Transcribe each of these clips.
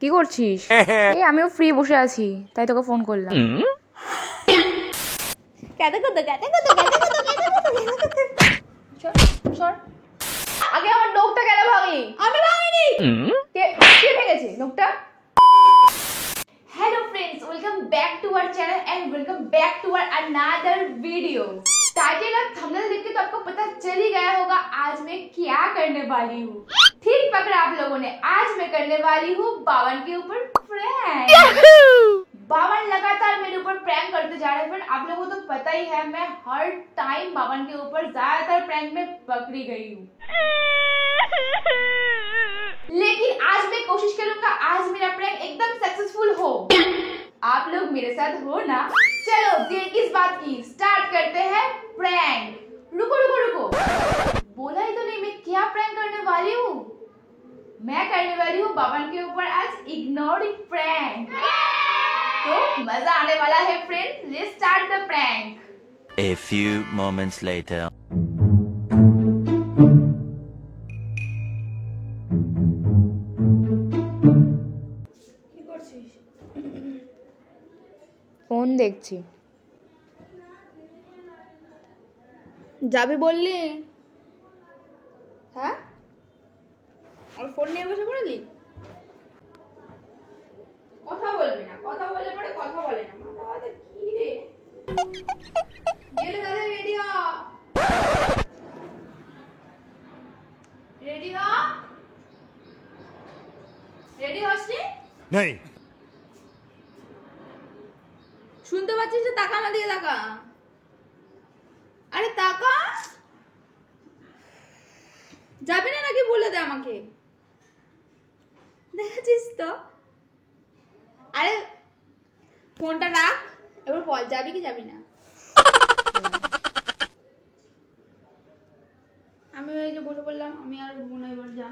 কি করছিস? এই আমিও ফ্রি বসে আছি, তাই তোকে ফোন করলাম। আগে আমার নখটা কেন ভাঙলি? আমি ভাঙিনি। কে ভেঙেছে নখটা? Hello friends, welcome back to our channel and welcome back to our another video. Title और थंबनेल देख के तो आपको पता चल ही गया होगा आज मैं क्या करने वाली हूँ। ठीक पकड़ा आप लोगों ने, आज मैं करने वाली हूँ बावन के ऊपर प्रैंक। बावन लगातार मेरे ऊपर प्रैंक करते जा रहे हैं। आप लोगों को तो पता ही है मैं हर टाइम बावन के ऊपर ज्यादातर प्रैंक में पकड़ी गई हूँ, लेकिन आज मैं कोशिश करूंगा आज मेरा प्रैंक एकदम सक्सेसफुल हो। आप लोग मेरे साथ हो ना? चलो देर किस बात की, स्टार्ट करते हैं प्रैंक। रुको रुको रुको, बोला ही तो नहीं मैं क्या प्रैंक करने वाली हूँ। मैं करने वाली हूँ बावन के ऊपर आज इग्नोरिंग प्रैंक। तो मजा आने वाला है friends, let's start the prank. A few moments later. Phone দেখছি। যাবি বললি? হ্যাঁ, আর ফোন নিয়ে বসে পড়লি? কথা বলবি না, কথা বললে পরে কথা বলে না। মাথা ব্যথা কি রে? গেলে দাদা রেডি হ, রেডি হ, রেডি হসনি? नहीं। শুনতে পাচ্ছিস? যে টাকা না দিয়ে টাকা, আরে টাকা যাবি না নাকি বলে দে আমাকে। দেখেছিস তো? আরে ফোনটা রাখ, এবার বল যাবি কি যাবি না। আমি এই যে বসে বললাম আমি আর উঠবো না, এবার যা,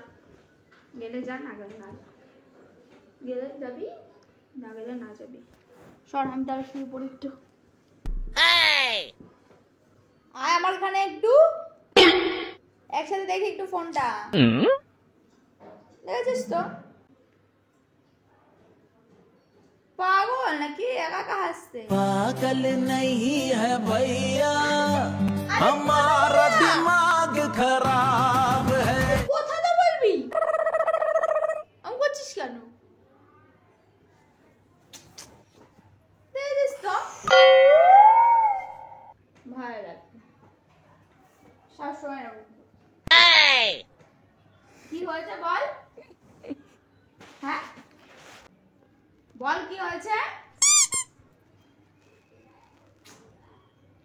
গেলে যা, না গেলে না যা। গেলে যাবি, না গেলে না যাবি। সর, আমি তার শুয়ে পড়ি একটু। আয় আমার এখানে একটু, একসাথে দেখি একটু ফোনটা। দেখেছিস তো? পাগল নাকি একা একা হাসতে? पागल नहीं है भैया, हमारा दिमाग खराब है। কথা তো বলবি, আমি করছিস কেন? দেখেছিস তো? ভালো লাগবে সবসময় এরকম। কি হয়েছে বল? হ্যাঁ বল কি হয়েছে?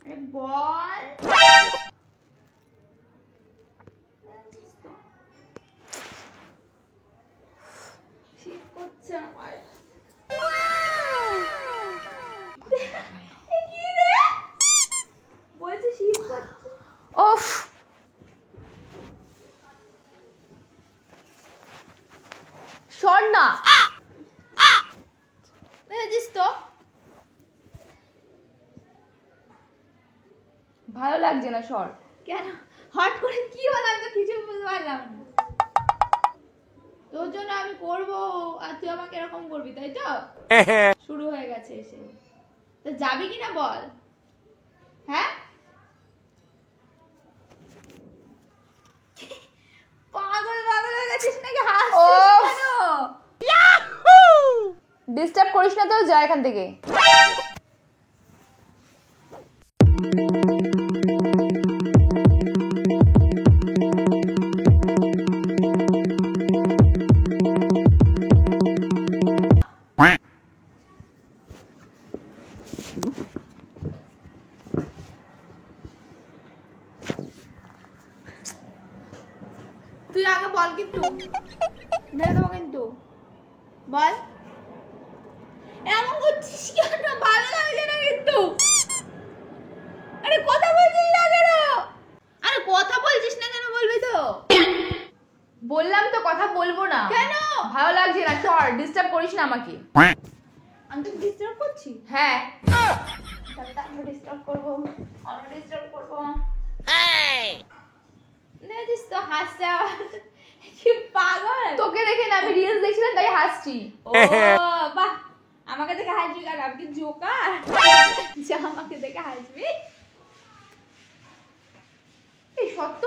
আরে বল। শীত করছে আমার। কি রে বলছে শীত করছে? ওফ, সর না। দেখেছিস তো? ভালো লাগছে না, সর। কেন হট করে কি হলো? আমি তো কিছু বুঝতে পারলাম না। তোর জন্য আমি করবো আর তুই আমাকে এরকম করবি, তাই তো? শুরু হয়ে গেছে এসে। তো যাবি কিনা বল? হ্যাঁ পাগল পাগল হয়ে গেছিস নাকি? হাসছিস কেন? ডিস্টার্ব করিস না তো, যা এখান থেকে। তুই আগে বল, কিন্তু মেরে দেবো কিন্তু। বল এমন করছিস কেন? ভালো লাগছে না কিন্তু। আরে কথা বলছিস না কেন? আরে কথা বলছিস না কেন বলবি তো? বললাম তো কথা বলবো না। কেন? ভালো লাগছে না, সর, ডিস্টার্ব করিস না আমাকে। আমি তো ডিস্টার্ব করছি? হ্যাঁ, আমি ডিস্টার্ব করবো, আমি ডিস্টার্ব করবো। দেখছিস তো হাসছে আবার। কি পাগল, তোকে দেখে না আমি রিলস দেখছিলাম তাই হাসছি। ও বাহ, আমাকে দেখে হাসবি কেন, আমি কি জোকার যা আমাকে দেখে হাসবি? এই সত্য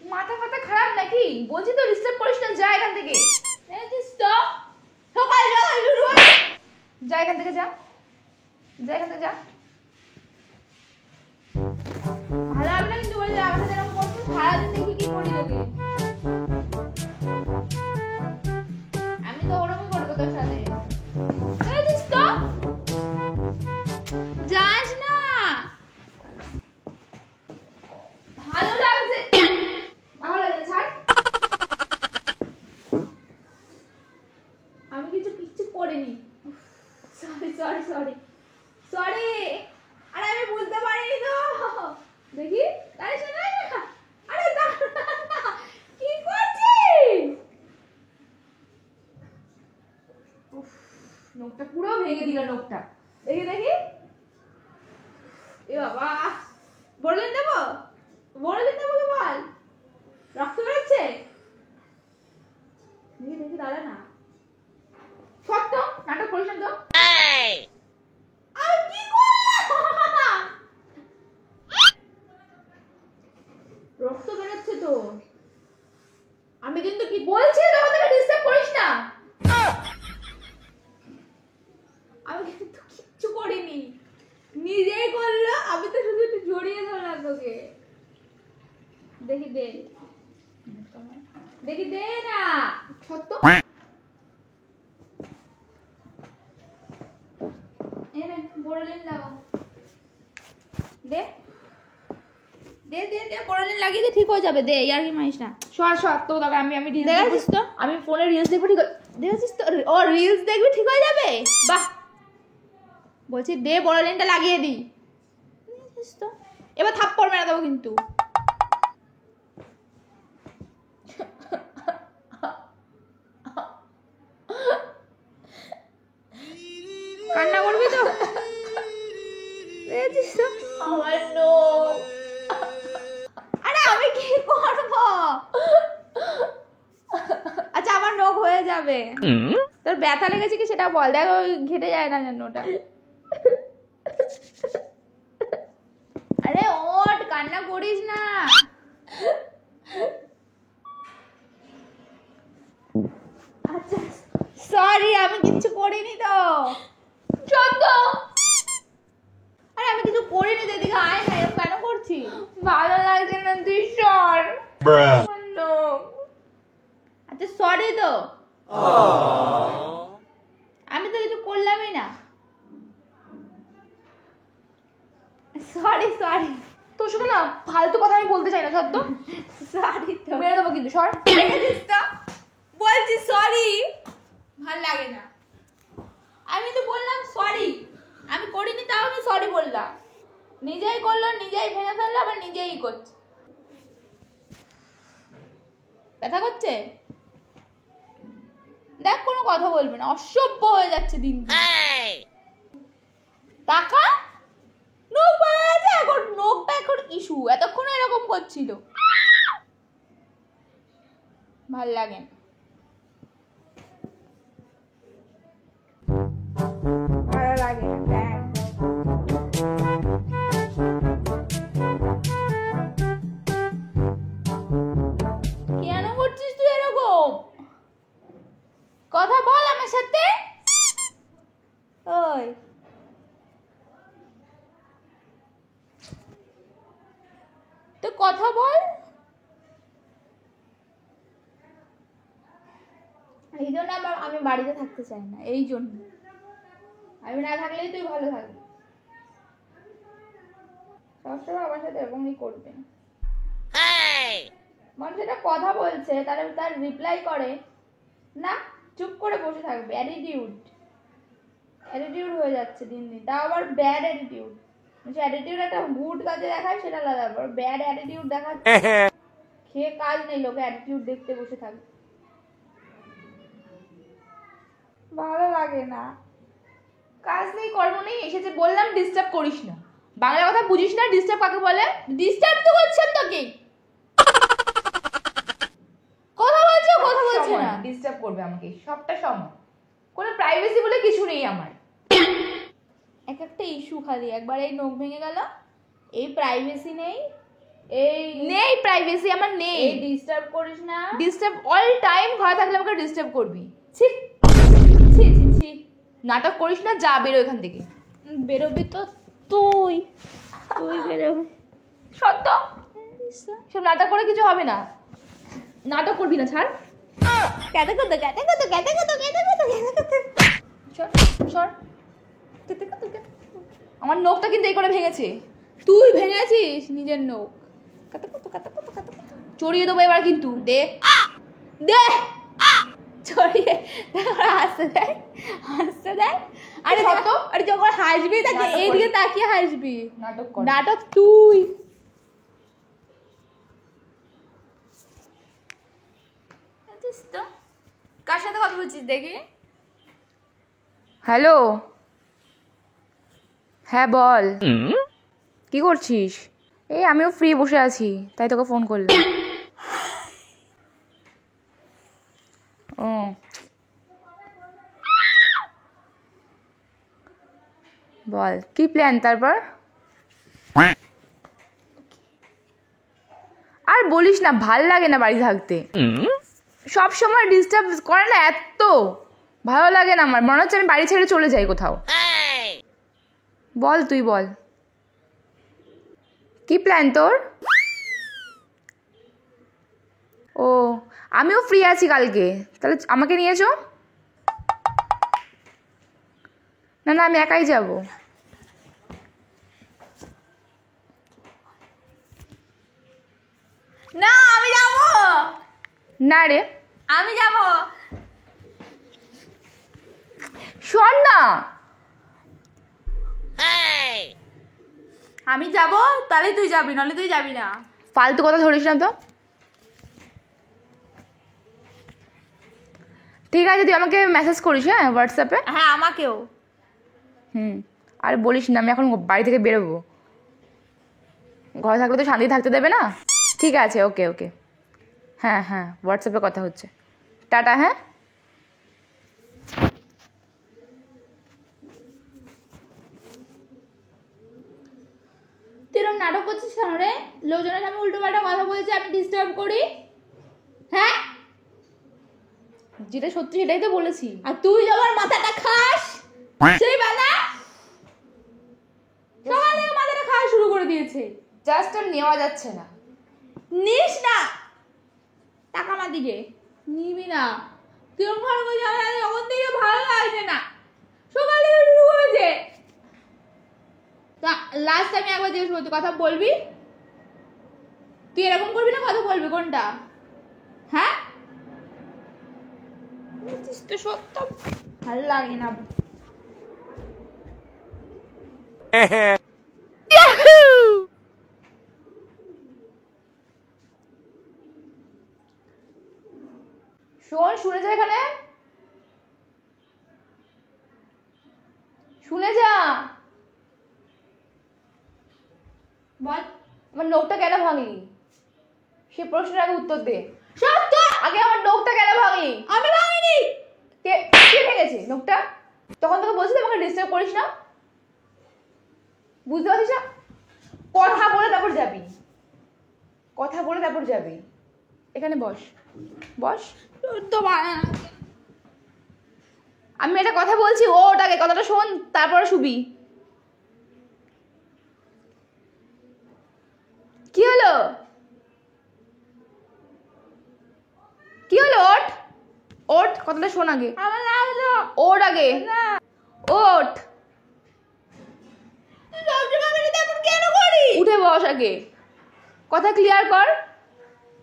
মাথা ফাতা খারাপ নাকি? বলছি তো ডিস্টার্ব করিস না, যা এখান থেকে। স্টপ, সকাল সকাল শুরু হয়। যা এখান থেকে, যা যা এখান থেকে, যা। ভালো হবে না কিন্তু, বললে আমার সাথে এরকম করছিস সারাদিন, দেখি কি করি তোকে। আমি তো ওরকমই করবো তোর সাথে। স্টপ, যাস না, ভালো লাগছে, ভালো লাগছে, ছাড়। আমি কিচ্ছু করিনি, সরি সরি সরি সরি, আরে আমি বুঝতে পারিনি তো। দেখি, আরে শোনা না, আরে দাঁড়া, কি করছিস? উফ, নখটা পুরো ভেঙে দিল, নখটা দেখি দেখি। এ বাবা, বড়লেন দেবো, বড়লেন দেবো তো বল, রক্ত বেরোচ্ছে, দেখি দেখি, দাঁড়া না, সত্য নাটক করিস না তো। আমি কি করলাম? রক্ত বেরোচ্ছে তো, আমি কিন্তু কি বলছি তোমাকে ডিস্টার্ব করিস না। আমি কিন্তু কিচ্ছু করিনি, নিজেই করলো, আমি তো শুধু একটু জড়িয়ে ধরলাম তোকে। দেখি দে, দেখি দে না, সত্য এনে বড়লেন লাগাও, দে দে দে দে, বড়লেন লাগিয়ে দে, ঠিক হয়ে যাবে, দে, আর কি মাইস না। সর সর তো, তবে আমি দেখেছিস তো, আমি ফোনে রিলস দেখবো, ঠিক দেখেছিস তো, ও রিলস দেখবি ঠিক হয়ে যাবে। বাহ, বলছি দে, বড়লেনটা লাগিয়ে দি, দেখেছিস তো। এবার থাপ্পড় মেরে দেবো কিন্তু। কান্না করবি তো, দেখেছিস তো আমার নখ। আরে আমি কি করবো, আচ্ছা আমার নখ হয়ে যাবে। তোর ব্যথা লেগেছে কি সেটা বল, দেখ ঘেটে যায় না যেন ওটা। আরে ওঠ, কান্না করিস না। আচ্ছা সরি, আমি কিচ্ছু করিনি তো, সত্য। আরে আমি কিছু করিনি, দিদিকে আয় না, এরকম কেন করছি? ভালো লাগছে না, তুই সর। আচ্ছা সরি তো, আমি তো কিছু করলামই না, সরি সরি। তোর সাথে না ফালতু কথা আমি বলতে চাই না, সত্য। সরি তো, মেরে দেবো কিন্তু, সর। দেখেছিস তো, বলছি সরি, ভাল লাগে না। আমি তো বললাম সরি, আমি করিনি, তাও আমি সরি বললাম। নিজেই করলো, নিজেই ভেঙে ফেললো, আবার নিজেই করছে। ব্যথা করছে, দেখ কোনো কথা বলবে না, অসভ্য হয়ে যাচ্ছে দিন দিন। টাকা নখ বাড়াচ্ছে, এখন নখটা এখন ইস্যু, এতক্ষণ এরকম করছিল, ভাল লাগে না, ভালো লাগে না, দেখ। কেন করছিস তুই এরকম? কথা বল আমার সাথে। ওই তো কথা বল। এই জন্য আমি বাড়িতে থাকতে চাই না, এই জন্য। আমি না থাকলেই তুই ভালো থাকবি, সবসময় আমার সাথে এরকমই করবে। মানুষ এটা কথা বলছে, তার রিপ্লাই করে না, চুপ করে বসে থাকবে। অ্যাটিটিউড হয়ে যাচ্ছে দিন দিন, তাও আবার ব্যাড অ্যাটিটিউড। অ্যাটিটিউড একটা গুড কাজে দেখায়, সেটা আলাদা, আবার ব্যাড অ্যাটিটিউড দেখাচ্ছে। খেয়ে কাজ নেই, লোকে অ্যাটিটিউড দেখতে বসে থাকে, ভালো লাগে না। কাজ নেই, কর্ম নেই, এসেছে বললাম ডিস্টার্ব করিস না। বাংলা কথা বুঝিস না, ডিস্টার্ব কাকে বলে? ডিস্টার্ব তো করছেন তোকে, কথা হচ্ছে না। ডিস্টার্ব করবে আমাকে, সবটা সমান। কোনো প্রাইভেসি বলে কিছু নেই আমার। এক একটা ইস্যু খালি, একবার এই নখ ভেঙে গেল, এই প্রাইভেসি নেই, এই নেই প্রাইভেসি আমার নেই। এই ডিস্টার্ব করিস না। ডিস্টার্ব অল টাইম ঘরে থাকলে আমাকে ডিস্টার্ব করবি। ছি ছি ছি ছি, নাটক করিস না, যা বেরো এখান থেকে। বেরোবি তো তুই, তুই বেরোবি। সত্য সব নাটক করে কিছু হবে না, নাটক করবি না, ছাড়। কেটে কত কেটে কত কেটে কত কেটে কত কেটে কত। সর সর। আমার নখটা কিন্তু এই করে ভেঙেছে। তুই ভেঙেছিস নিজের নখ। কাটা কত কাটা কত কাটা কত। চড়িয়ে দেবো এবার কিন্তু, দে দে ছড়িয়ে হাসতে দেয়, হাসতে দেয়। আরে সত্য? আরে যখন হাসবি তাকে নাটক এইদিকে করিস। তাকিয়ে হাসবি। নাটক কর। নাটক তুই। তো কার সাথে কথা বলছিস দেখি? হ্যালো, হ্যাঁ বল, কি করছিস? এই আমিও ফ্রি বসে আছি, তাই তোকে ফোন করলাম। ও বল, কি প্ল্যান তারপর? আর বলিস না, ভাল লাগে না বাড়ি থাকতে, সব সময় ডিস্টার্ব করে না, এত ভালো লাগে না আমার, মনে হচ্ছে আমি বাড়ি ছেড়ে চলে যাই কোথাও। বল তুই বল, কি প্ল্যান তোর? ও আমিও ফ্রি আছি কালকে, তাহলে আমাকে নিয়ে চো। না না, আমি একাই যাব। না আমি যাবো, না রে, আমি যাবো। শোন না, আমি যাবো, তাহলে তুই যাবি, নাহলে তুই যাবি না। ফালতু কথা ধরিস না তো। ঠিক আছে, তুই আমাকে মেসেজ করিস, হ্যাঁ, হোয়াটসঅ্যাপে। হ্যাঁ আমাকেও। আর বলিস না, আমি এখন বাড়ি থেকে বেরোবো, ঘরে থাকলে তো শান্তি থাকতে দেবে না। ঠিক আছে, ওকে ওকে, হ্যাঁ হ্যাঁ, হোয়াটসঅ্যাপে কথা হচ্ছে, টাটা। হ্যাঁ তুই এরকম নাটক করছিস কেন রে? লোকজনের সামনে উল্টো পাল্টা কথা বলছে, আমি ডিস্টার্ব করি? হ্যাঁ, যেটা সত্যি সেটাই তো বলেছি। আর তুই আমার মাথাটা খাস সেই বেলা, সকাল থেকে মাথাটা খাওয়া শুরু করে দিয়েছে। জাস্ট আর নেওয়া যাচ্ছে না। নিস না, টাকা আমার দিকে নিবি না। কিরম ভালো করে জানা যখন থেকে ভালো লাগছে না, সকাল থেকে শুরু করেছে। তা লাস্ট আমি একবার জিজ্ঞেস করছি, কথা বলবি? তুই এরকম করবি না কথা বলবি, কোনটা? হ্যাঁ, তো সত্য ভালো লাগে না। শোন, শুনে যা, এখানে শুনে যা। বল, আমার নখটা কেন ভাঙলি, সে প্রশ্নের আগে উত্তর দে। সত্য আগে আমার নখটা কেন ভাঙলি? আমি ভাঙিনি। কে কে ভেঙেছে নখটা? তখন তোকে বলছিলাম আমাকে ডিস্টার্ব করিস না, বুঝতে পারছিস না? কথা বলে তারপর যাবি, কথা বলে তারপর যাবি। এখানে বস, বস। তো আমি একটা কথা বলছি, ও ওটাকে কথাটা শোন, তারপরে শুবি। কি হলো, কি হলো? ওঠ ওঠ, কথাটা শোন আগে। আমার লাগলো ওঠ আগে, না। ওঠ, তুই সবসময় আমাকে তেমন কেন করিস? উঠে বস আগে, কথা ক্লিয়ার কর।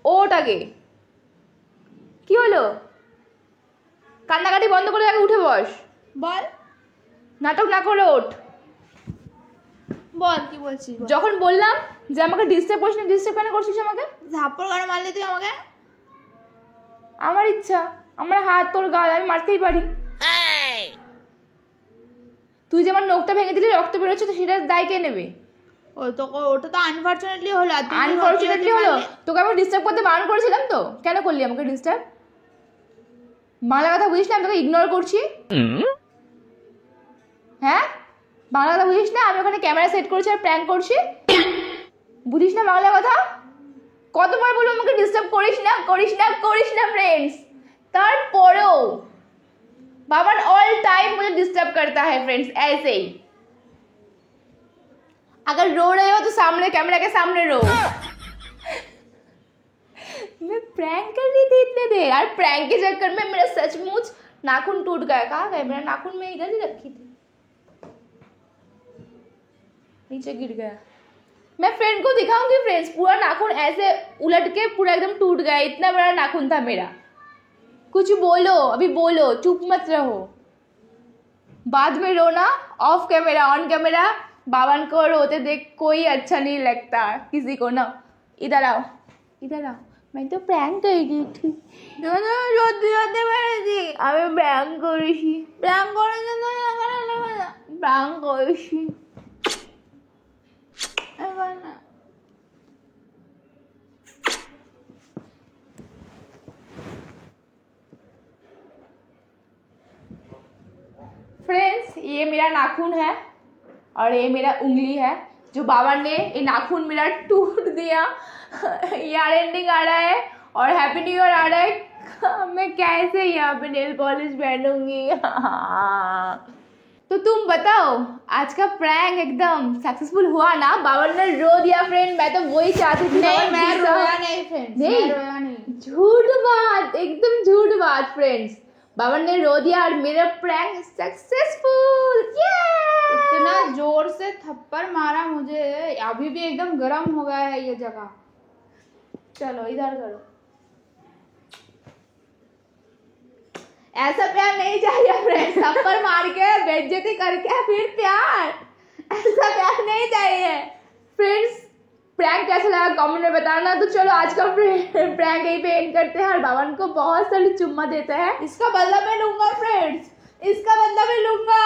ওঠ আগে, কি হলো? কান্নাকাটি বন্ধ করে আগে উঠে বস, বল, নাটক না করে ওঠ। বল কি বলছিস? যখন বললাম যে আমাকে ডিস্টার্ব করিস না, ডিস্টার্ব কেন করছিস আমাকে? ঝাপ্পড় কেন মারলি তুই আমাকে? আমার ইচ্ছা, আমার হাত তোর গাল, আমি মারতেই পারি। তুই যে আমার নখটা ভেঙে দিলি, রক্ত বেরোচ্ছে, তো সেটা দায় কে নেবে? ওটা তো আনফরচুনেটলি হলো। আনফরচুনেটলি হলো, তোকে আমি ডিস্টার্ব করতে বারণ করেছিলাম তো, কেন করলি আমাকে ডিস্টার্ব? বাংলা কথা বুঝিস না, আমি তোকে ইগনোর করছি। হ্যাঁ, বাংলা কথা বুঝিস না, আমি ওখানে ক্যামেরা সেট করছি আর প্র্যাঙ্ক করছি। বুঝিস না বাংলা কথা? কতবার বলবো আমাকে ডিস্টার্ব করিস না করিস না করিস না फ्रेंड्स, তারপরেও बाबन ऑल टाइम मुझे डिस्टर्ब करता है फ्रेंड्स, ऐसे ही। अगर रो रहे हो तो सामने कैमरा के सामने रो। मैं प्रैंक कर रही थी इतने देर, यार प्रैंक के चक्कर में मेरा सचमुच नाखून टूट गया। कहाँ गए मेरा नाखून? मैं इधर ही रखी थी, नीचे गिर गया। मैं फ्रेंड को दिखाऊंगी फ्रेंड्स, पूरा नाखून ऐसे उलट के पूरा एकदम टूट गया, इतना बड़ा नाखून था मेरा। कुछ बोलो, अभी बोलो, चुप मत रहो, बाद में रोना ऑफ कैमरा। ऑन कैमरा बावन को रोते देख कोई अच्छा नहीं लगता किसी को ना। इधर आओ, इधर आओ, मैं तो प्रैंक कर रही थी। रोते रोते मेरे আমি प्रैंक করেছি, प्रैंक করার জন্য प्रैंक করেছি। फ्रेंड्स, ये मेरा नाखून है और ये मेरा उंगली है जो बाबा ने ये नाखून मेरा टूट दिया। यार एंडिंग आ रहा है और हैप्पी न्यू ईयर आ रहा है। मैं कैसे यहाँ पे नेल पॉलिश पहनूंगी? तो तुम बताओ, आज का प्रैंक एकदम सक्सेसफुल हुआ ना? बाबा ने रो दिया फ्रेंड, मैं तो वही चाहती थी। नहीं, मैं रोया नहीं फ्रेंड्स, मैं रोया नहीं। झूठ बात, एकदम झूठ बात फ्रेंड्स। बाबा ने रो दिया और मेरा प्रैंक सक्सेसफुल। इतना जोर से थप्पड़ मारा मुझे, अभी भी एकदम गर्म हो गया है ये जगह। चलो इधर करो। ऐसा प्यार नहीं चाहिए फ्रेंड्स, थप्पड़ मार के बेइज्जती करके फिर प्यार, ऐसा प्यार नहीं चाहिए फ्रेंड्स। प्रैंक कैसा लगा कमेंट में बताना। तो चलो आज का प्रैंक यहीं पे एंड करते हैं और बावन को बहुत सारी चुम्मा देते हैं। इसका बदला मैं लूंगा फ्रेंड्स, इसका बदला मैं लूंगा।